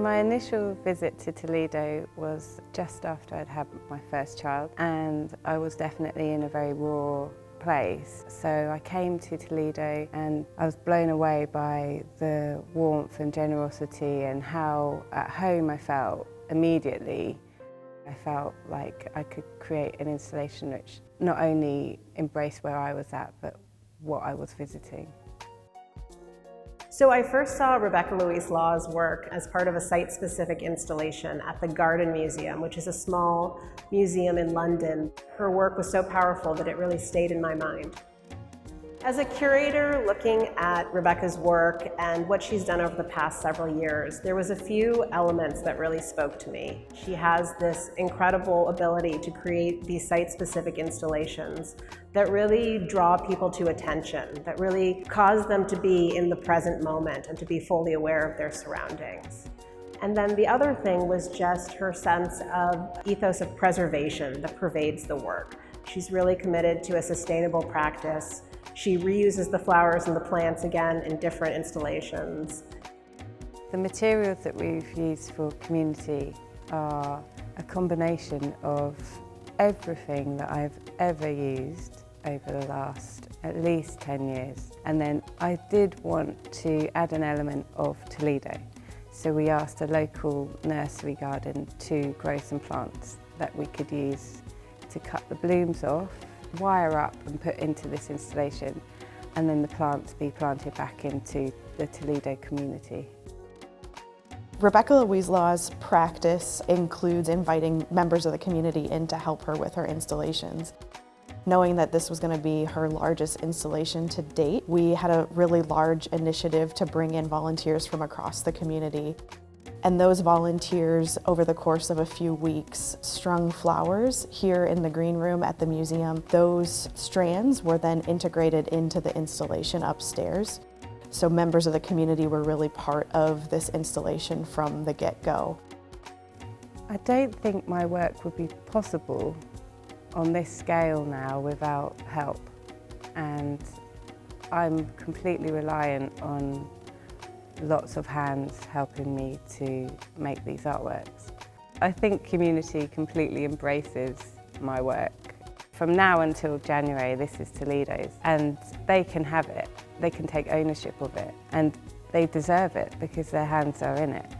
My initial visit to Toledo was just after I'd had my first child, and I was definitely in a very raw place. So I came to Toledo and I was blown away by the warmth and generosity and how at home I felt immediately. I felt like I could create an installation which not only embraced where I was at, but what I was visiting. So I first saw Rebecca Louise Law's work as part of a site-specific installation at the Garden Museum, which is a small museum in London. Her work was so powerful that it really stayed in my mind. As a curator looking at Rebecca's work and what she's done over the past several years, there was a few elements that really spoke to me. She has this incredible ability to create these site-specific installations that really draw people to attention, that really cause them to be in the present moment and to be fully aware of their surroundings. And then the other thing was just her sense of ethos of preservation that pervades the work. She's really committed to a sustainable practice. She reuses the flowers and the plants again in different installations. The materials that we've used for community are a combination of everything that I've ever used over the last at least 10 years. And then I did want to add an element of Toledo. So we asked a local nursery garden to grow some plants that we could use to cut the blooms off, wire up and put into this installation, and then the plants be planted back into the Toledo community. Rebecca Louise Law's practice includes inviting members of the community in to help her with her installations. Knowing that this was going to be her largest installation to date, we had a really large initiative to bring in volunteers from across the community. And those volunteers, over the course of a few weeks, strung flowers here in the green room at the museum. Those strands were then integrated into the installation upstairs. So members of the community were really part of this installation from the get-go. I don't think my work would be possible on this scale now without help. And I'm completely reliant on lots of hands helping me to make these artworks. I think community completely embraces my work. From now until January, this is Toledo's, and they can have it. They can take ownership of it, and they deserve it because their hands are in it.